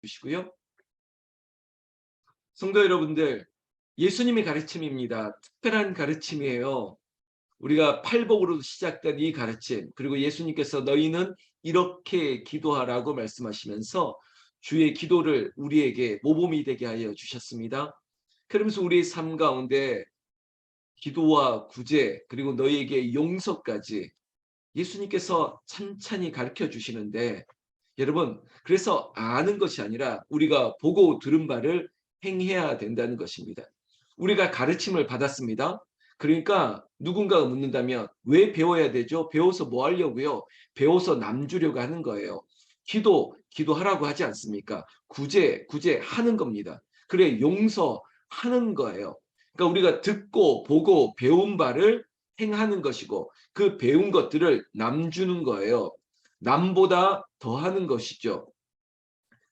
주시고요. 성도 여러분들, 예수님의 가르침입니다. 특별한 가르침이에요. 우리가 팔복으로 시작된 이 가르침, 그리고 예수님께서 너희는 이렇게 기도하라고 말씀하시면서 주의 기도를 우리에게 모범이 되게 하여 주셨습니다. 그러면서 우리의 삶 가운데 기도와 구제, 그리고 너희에게 용서까지 예수님께서 찬찬히 가르쳐 주시는데, 여러분, 그래서 아는 것이 아니라 우리가 보고 들은 바를 행해야 된다는 것입니다. 우리가 가르침을 받았습니다. 그러니까 누군가가 묻는다면 왜 배워야 되죠? 배워서 뭐 하려고요? 배워서 남주려고 하는 거예요. 기도하라고 하지 않습니까? 구제하는 겁니다. 그래, 용서하는 거예요. 그러니까 우리가 듣고 보고 배운 바를 행하는 것이고, 그 배운 것들을 남주는 거예요. 남보다 더하는 것이죠.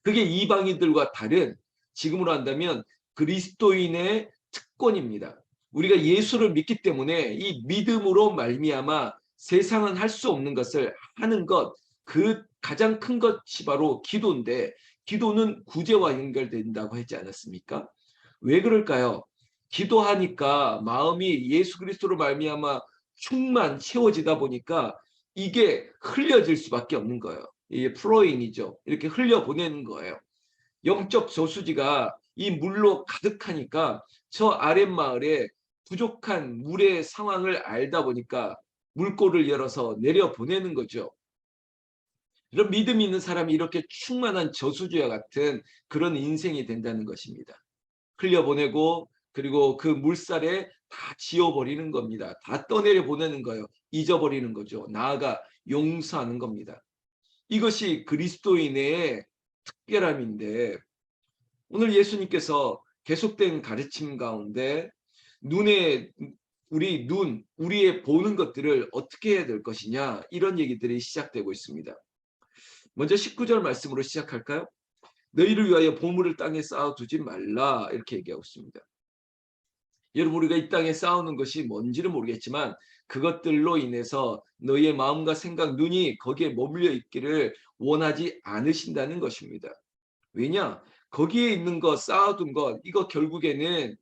그게 이방인들과 다른, 지금으로 한다면 그리스도인의 특권입니다. 우리가 예수를 믿기 때문에 이 믿음으로 말미암아 세상은 할 수 없는 것을 하는 것, 그 가장 큰 것이 바로 기도인데, 기도는 구제와 연결된다고 하지 않았습니까? 왜 그럴까요? 기도하니까 마음이 예수 그리스도로 말미암아 채워지다 보니까 이게 흘려질 수밖에 없는 거예요. 이게 플로잉이죠. 이렇게 흘려보내는 거예요. 영적 저수지가 이 물로 가득하니까 저 아랫마을에 부족한 물의 상황을 알다 보니까 물꼬를 열어서 내려보내는 거죠. 이런 믿음 있는 사람이 이렇게 충만한 저수지와 같은 그런 인생이 된다는 것입니다. 흘려보내고, 그리고 그 물살에 다 지워버리는 겁니다. 다 떠내려 보내는 거예요. 잊어버리는 거죠. 나아가 용서하는 겁니다. 이것이 그리스도인의 특별함인데, 오늘 예수님께서 계속된 가르침 가운데 우리의 보는 것들을 어떻게 해야 될 것이냐, 이런 얘기들이 시작되고 있습니다. 먼저 19절 말씀으로 시작할까요? 너희를 위하여 보물을 땅에 쌓아두지 말라, 이렇게 얘기하고 있습니다. 여러분, 우리가 이 땅에 쌓아놓은 것이 뭔지는 모르겠지만 그것들로 인해서 너희의 마음과 생각, 눈이 거기에 머물러 있기를 원하지 않으신다는 것입니다. 왜냐? 거기에 있는 것, 쌓아둔 것, 이거 결국에는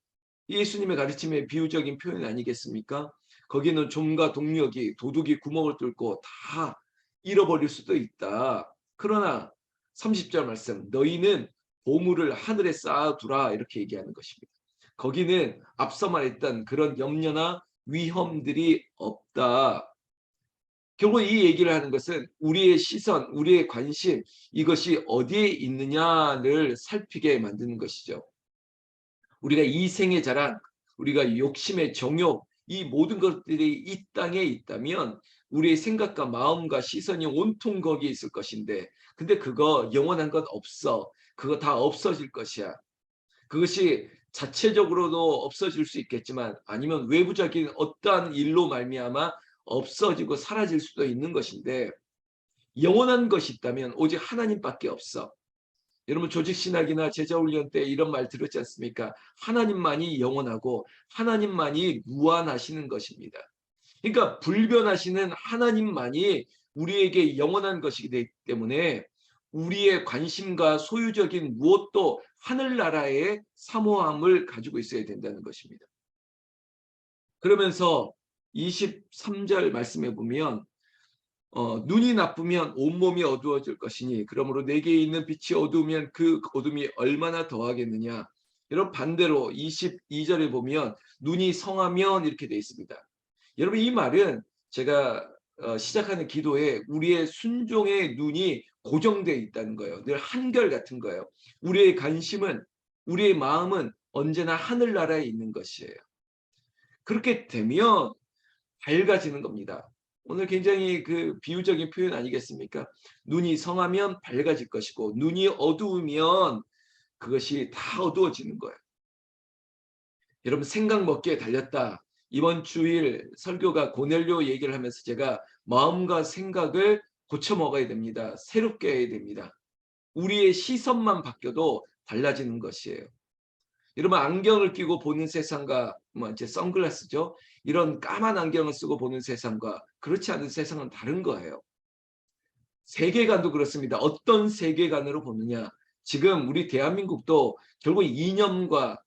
예수님의 가르침의 비유적인 표현 아니겠습니까? 거기는 좀과 동력이, 도둑이 구멍을 뚫고 다 잃어버릴 수도 있다. 그러나 30절 말씀, 너희는 보물을 하늘에 쌓아두라, 이렇게 얘기하는 것입니다. 거기는 앞서 말했던 그런 염려나 위험들이 없다. 결국 이 얘기를 하는 것은 우리의 시선, 우리의 관심, 이것이 어디에 있느냐를 살피게 만드는 것이죠. 우리가 이생의 자랑, 우리가 욕심의 정욕, 이 모든 것들이 이 땅에 있다면 우리의 생각과 마음과 시선이 온통 거기에 있을 것인데, 근데 그거 영원한 건 없어. 그거 다 없어질 것이야. 그것이 자체적으로도 없어질 수 있겠지만, 아니면 외부적인 어떠한 일로 말미암아 없어지고 사라질 수도 있는 것인데, 영원한 것이 있다면 오직 하나님밖에 없어. 여러분, 조직신학이나 제자훈련 때 이런 말 들었지 않습니까? 하나님만이 영원하고 하나님만이 무한하시는 것입니다. 그러니까 불변하시는 하나님만이 우리에게 영원한 것이기 때문에 우리의 관심과 소유적인 무엇도 하늘나라의 사모함을 가지고 있어야 된다는 것입니다. 그러면서 23절 말씀해 보면 눈이 나쁘면 온몸이 어두워질 것이니 그러므로 내게 있는 빛이 어두우면 그 어둠이 얼마나 더하겠느냐. 여러분, 반대로 22절에 보면 눈이 성하면, 이렇게 되어 있습니다. 여러분, 이 말은 제가 시작하는 기도에 우리의 순종의 눈이 고정되어 있다는 거예요. 늘 한결같은 거예요. 우리의 관심은, 우리의 마음은 언제나 하늘나라에 있는 것이에요. 그렇게 되면 밝아지는 겁니다. 오늘 굉장히 그 비유적인 표현 아니겠습니까? 눈이 성하면 밝아질 것이고, 눈이 어두우면 그것이 다 어두워지는 거예요. 여러분, 생각 먹기에 달렸다. 이번 주일 설교가 고넬료 얘기를 하면서 제가 마음과 생각을 고쳐 먹어야 됩니다. 새롭게 해야 됩니다. 우리의 시선만 바뀌어도 달라지는 것이에요. 여러분, 안경을 끼고 보는 세상과, 이제 선글라스죠. 이런 까만 안경을 쓰고 보는 세상과 그렇지 않은 세상은 다른 거예요. 세계관도 그렇습니다. 어떤 세계관으로 보느냐. 지금 우리 대한민국도 결국 이념과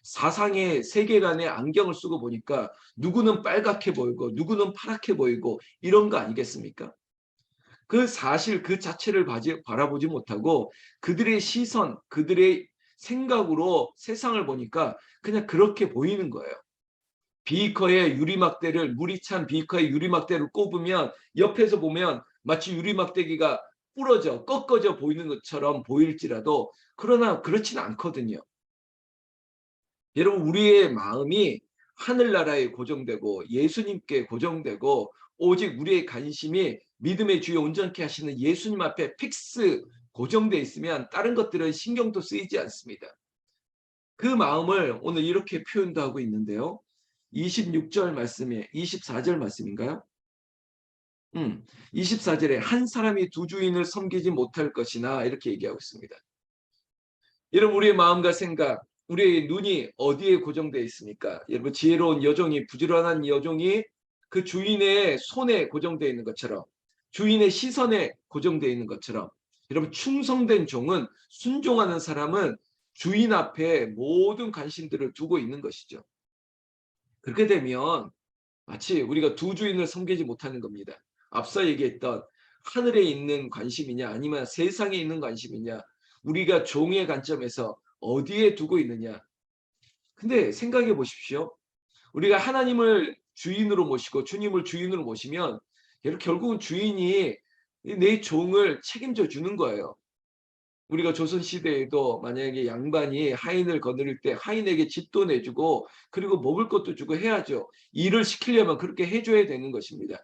사상의 세계관의 안경을 쓰고 보니까 누구는 빨갛게 보이고 누구는 파랗게 보이고 이런 거 아니겠습니까? 그 사실 그 자체를 바라보지 못하고 그들의 시선, 그들의 생각으로 세상을 보니까 그냥 그렇게 보이는 거예요. 비커의 유리막대를, 물이 찬 비커의 유리막대를 꼽으면 옆에서 보면 마치 유리막대기가 부러져 꺾어져 보이는 것처럼 보일지라도 그러나 그렇지는 않거든요. 여러분, 우리의 마음이 하늘나라에 고정되고 예수님께 고정되고 오직 우리의 관심이 믿음의 주여 온전케 하시는 예수님 앞에 픽스 고정돼 있으면 다른 것들은 신경도 쓰이지 않습니다. 그 마음을 오늘 이렇게 표현도 하고 있는데요. 26절 말씀에 24절 말씀인가요? 24절에 한 사람이 두 주인을 섬기지 못할 것이나 이렇게 얘기하고 있습니다. 여러분, 우리의 마음과 생각, 우리의 눈이 어디에 고정되어 있습니까? 여러분, 지혜로운 여종이, 부지런한 여종이 그 주인의 손에 고정되어 있는 것처럼, 주인의 시선에 고정되어 있는 것처럼, 여러분, 충성된 종은, 순종하는 사람은 주인 앞에 모든 관심들을 두고 있는 것이죠. 그렇게 되면 마치 우리가 두 주인을 섬기지 못하는 겁니다. 앞서 얘기했던 하늘에 있는 관심이냐 아니면 세상에 있는 관심이냐, 우리가 종의 관점에서 어디에 두고 있느냐. 근데 생각해 보십시오. 우리가 하나님을 주인으로 모시고 주님을 주인으로 모시면 결국은 주인이 내 종을 책임져 주는 거예요. 우리가 조선시대에도 만약에 양반이 하인을 거느릴 때 하인에게 집도 내주고 그리고 먹을 것도 주고 해야죠. 일을 시키려면 그렇게 해줘야 되는 것입니다.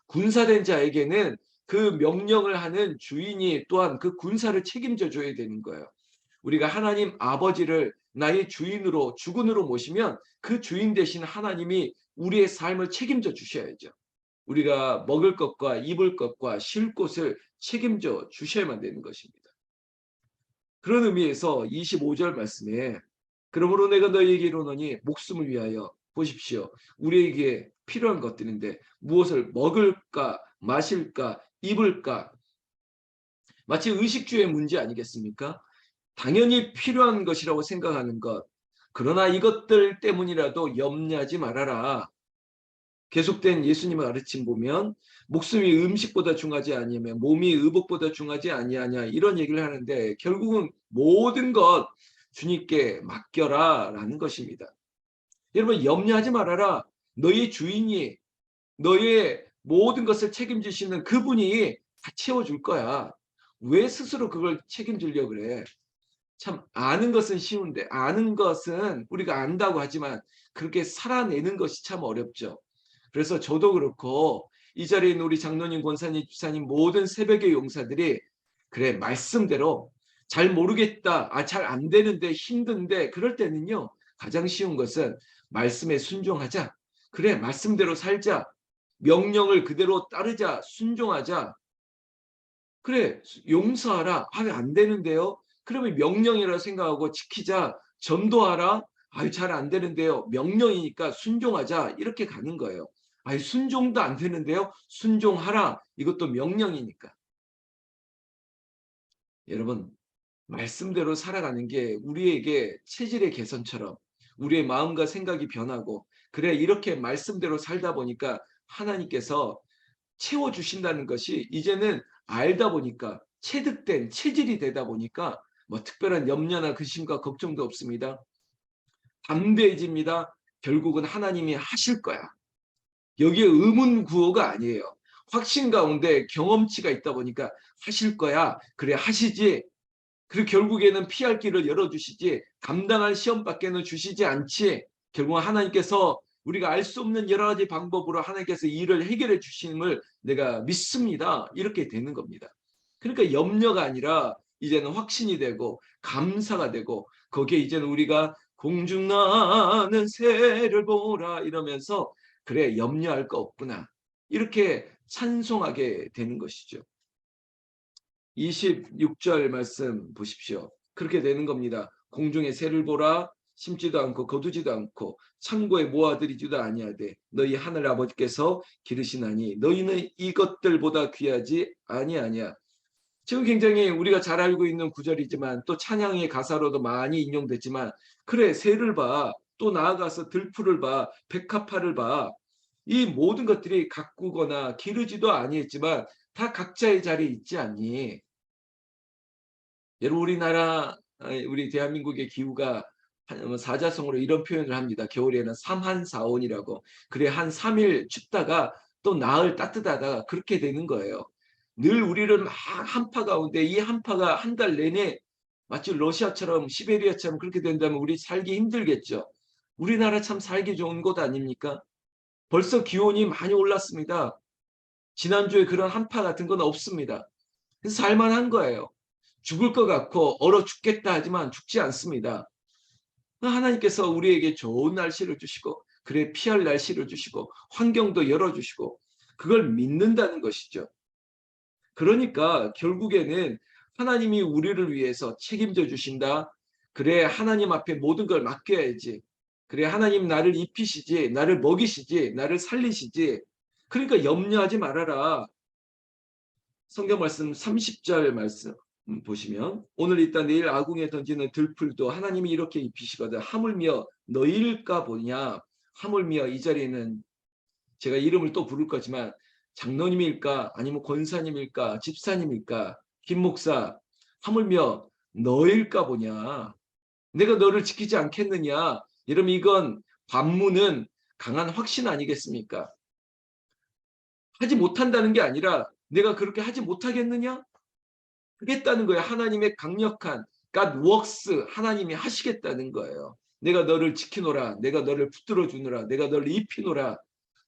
군사된 자에게는 그 명령을 하는 주인이 또한 그 군사를 책임져 줘야 되는 거예요. 우리가 하나님 아버지를 나의 주인으로 주군으로 모시면 그 주인 대신 하나님이 우리의 삶을 책임져 주셔야죠. 우리가 먹을 것과 입을 것과 쉴 곳을 책임져 주셔야만 되는 것입니다. 그런 의미에서 25절 말씀에 그러므로 내가 너희에게 이르노니 목숨을 위하여 보십시오. 우리에게 필요한 것들인데 무엇을 먹을까 마실까 입을까, 마치 의식주의 문제 아니겠습니까? 당연히 필요한 것이라고 생각하는 것. 그러나 이것들 때문이라도 염려하지 말아라. 계속된 예수님의 가르침 보면 목숨이 음식보다 중하지 아니하며 몸이 의복보다 중하지 아니하냐 이런 얘기를 하는데 결국은 모든 것 주님께 맡겨라 라는 것입니다. 여러분, 염려하지 말아라. 너희 주인이 너의 모든 것을 책임지시는 그분이 다 채워줄 거야. 왜 스스로 그걸 책임지려고 그래? 참, 아는 것은 쉬운데 아는 것은 우리가 안다고 하지만 그렇게 살아내는 것이 참 어렵죠. 그래서 저도 그렇고 이 자리에 있는 우리 장로님, 권사님, 주사님 모든 새벽의 용사들이 그래 말씀대로 잘 모르겠다, 잘 안 되는데 힘든데 그럴 때는요 가장 쉬운 것은 말씀에 순종하자. 그래 말씀대로 살자. 명령을 그대로 따르자. 순종하자. 그래 용서하라. 안 되는데요. 그러면 명령이라 생각하고 지키자. 전도하라. 잘 안 되는데요. 명령이니까 순종하자. 이렇게 가는 거예요. 순종도 안 되는데요. 순종하라. 이것도 명령이니까. 여러분, 말씀대로 살아가는 게 우리에게 체질의 개선처럼 우리의 마음과 생각이 변하고 그래 이렇게 말씀대로 살다 보니까 하나님께서 채워주신다는 것이 이제는 알다 보니까 체득된 체질이 되다 보니까 뭐 특별한 염려나 근심과 걱정도 없습니다. 담대해집니다. 결국은 하나님이 하실 거야. 여기에 의문구호가 아니에요. 확신 가운데 경험치가 있다 보니까 하실 거야. 그래 하시지. 그리고 결국에는 피할 길을 열어주시지 감당할 시험밖에는 주시지 않지. 결국 하나님께서 우리가 알 수 없는 여러 가지 방법으로 하나님께서 일을 해결해 주심을 내가 믿습니다. 이렇게 되는 겁니다. 그러니까 염려가 아니라 이제는 확신이 되고 감사가 되고 거기에 이제는 우리가 공중나는 새를 보라 이러면서 그래 염려할 거 없구나 이렇게 찬송하게 되는 것이죠. 26절 말씀 보십시오. 그렇게 되는 겁니다. 공중의 새를 보라. 심지도 않고 거두지도 않고 창고에 모아들이지도 아니하되 너희 하늘 아버지께서 기르시나니 너희는 이것들보다 귀하지 아니하냐. 지금 굉장히 우리가 잘 알고 있는 구절이지만 또 찬양의 가사로도 많이 인용됐지만 그래 새를 봐, 또 나아가서 들풀을 봐, 백합화를 봐. 이 모든 것들이 가꾸거나 기르지도 아니했지만 다 각자의 자리에 있지 않니? 여러분 우리나라 우리 대한민국의 기후가 사자성어로 이런 표현을 합니다. 겨울에는 삼한사온이라고. 그래 한 3일 춥다가 또 나흘 따뜻하다가 그렇게 되는 거예요. 늘 우리를 막 한파 가운데 이 한파가 한 달 내내 마치 러시아처럼 시베리아처럼 그렇게 된다면 우리 살기 힘들겠죠. 우리나라 참 살기 좋은 곳 아닙니까? 벌써 기온이 많이 올랐습니다. 지난주에 그런 한파 같은 건 없습니다. 그래서 살만한 거예요. 죽을 것 같고 얼어 죽겠다 하지만 죽지 않습니다. 하나님께서 우리에게 좋은 날씨를 주시고 그래 피할 날씨를 주시고 환경도 열어주시고 그걸 믿는다는 것이죠. 그러니까 결국에는 하나님이 우리를 위해서 책임져 주신다. 그래 하나님 앞에 모든 걸 맡겨야지. 그래 하나님 나를 입히시지, 나를 먹이시지, 나를 살리시지. 그러니까 염려하지 말아라. 성경 말씀 30절 말씀 보시면 오늘 있다 내일 아궁에 던지는 들풀도 하나님이 이렇게 입히시거든. 하물며 너희일까 보냐. 하물며 이 자리에는 제가 이름을 또 부를 거지만 장로님일까 아니면 권사님일까 집사님일까 김 목사 하물며 너일까 보냐. 내가 너를 지키지 않겠느냐. 여러분 이건 반문은 강한 확신 아니겠습니까? 하지 못한다는 게 아니라 내가 그렇게 하지 못하겠느냐? 하겠다는 거예요. 하나님의 강력한 God works 하나님이 하시겠다는 거예요. 내가 너를 지키노라. 내가 너를 붙들어 주노라. 내가 너를 입히노라.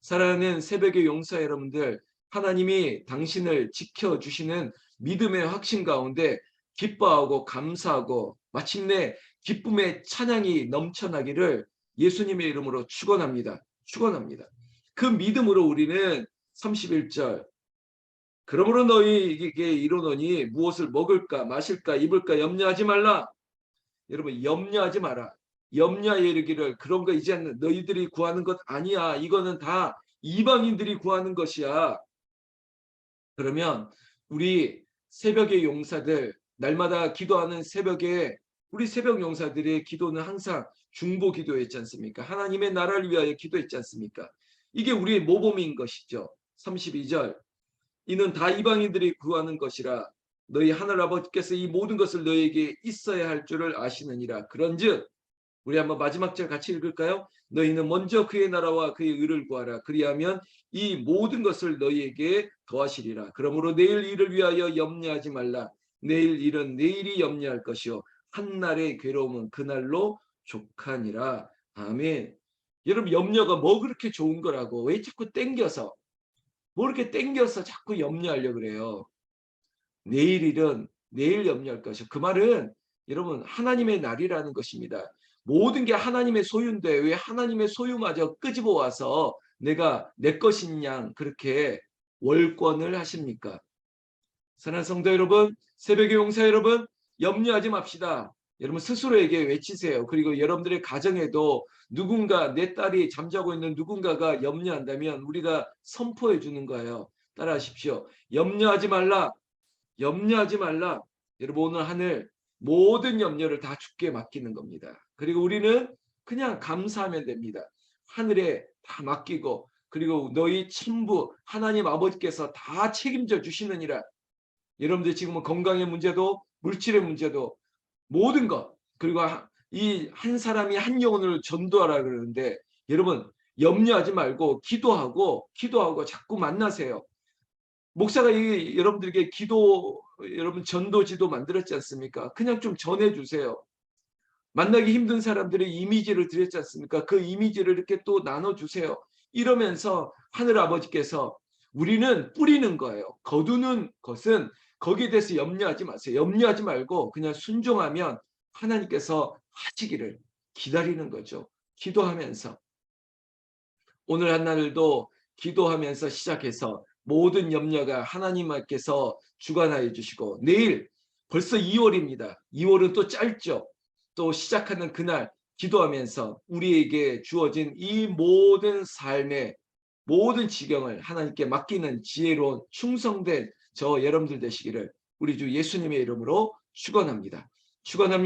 사랑하는 새벽의 용사 여러분들 하나님이 당신을 지켜주시는 믿음의 확신 가운데 기뻐하고 감사하고 마침내 기쁨의 찬양이 넘쳐나기를 예수님의 이름으로 축원합니다. 축원합니다. 그 믿음으로 우리는 31절 그러므로 너희에게 이르노니 무엇을 먹을까 마실까 입을까 염려하지 말라. 여러분 염려하지 마라. 염려하여 이르기를 그런 거 이제 너희들이 구하는 것 아니야. 이거는 다 이방인들이 구하는 것이야. 그러면 우리 새벽의 용사들 날마다 기도하는 새벽에 우리 새벽 용사들의 기도는 항상 중보 기도였지 않습니까? 하나님의 나라를 위하여 기도했지 않습니까? 이게 우리의 모범인 것이죠. 32절 이는 다 이방인들이 구하는 것이라 너희 하늘 아버지께서 이 모든 것을 너희에게 있어야 할 줄을 아시느니라. 그런즉 우리 한번 마지막 절 같이 읽을까요? 너희는 먼저 그의 나라와 그의 의를 구하라. 그리하면 이 모든 것을 너희에게 더하시리라. 그러므로 내일 일을 위하여 염려하지 말라. 내일 일은 내일이 염려할 것이요 한날의 괴로움은 그날로 족하니라. 아멘. 여러분 염려가 뭐 그렇게 좋은 거라고 왜 자꾸 땡겨서 뭐 이렇게 땡겨서 자꾸 염려하려고 그래요. 내일 일은 내일 염려할 것이요. 그 말은 여러분 하나님의 날이라는 것입니다. 모든 게 하나님의 소유인데 왜 하나님의 소유마저 끄집어 와서 내가 내 것인 양 그렇게 월권을 하십니까? 사랑하는 성도 여러분, 새벽의 용사 여러분, 염려하지 맙시다. 여러분 스스로에게 외치세요. 그리고 여러분들의 가정에도 누군가 내 딸이 잠자고 있는 누군가가 염려한다면 우리가 선포해 주는 거예요. 따라하십시오. 염려하지 말라. 염려하지 말라. 여러분 오늘 하늘 모든 염려를 다 주께 맡기는 겁니다. 그리고 우리는 그냥 감사하면 됩니다. 하늘에 다 맡기고 그리고 너희 천부 하나님 아버지께서 다 책임져 주시느니라. 여러분들 지금은 건강의 문제도 물질의 문제도 모든 것 그리고 이 한 사람이 한 영혼을 전도하라 그러는데 여러분 염려하지 말고 기도하고 자꾸 만나세요. 목사가 여러분들에게 기도 여러분 전도지도 만들었지 않습니까? 그냥 좀 전해주세요. 만나기 힘든 사람들의 이미지를 드렸지 않습니까? 그 이미지를 이렇게 또 나눠주세요. 이러면서 하늘 아버지께서 우리는 뿌리는 거예요. 거두는 것은 거기에 대해서 염려하지 마세요. 염려하지 말고 그냥 순종하면 하나님께서 하시기를 기다리는 거죠. 기도하면서 오늘 한날도 기도하면서 시작해서 모든 염려가 하나님께서 주관하여 주시고 내일 벌써 2월입니다. 2월은 또 짧죠. 또 시작하는 그날 기도하면서 우리에게 주어진 이 모든 삶의 모든 지경을 하나님께 맡기는 지혜로운 충성된 저 여러분들 되시기를 우리 주 예수님의 이름으로 축원합니다. 축원합니다.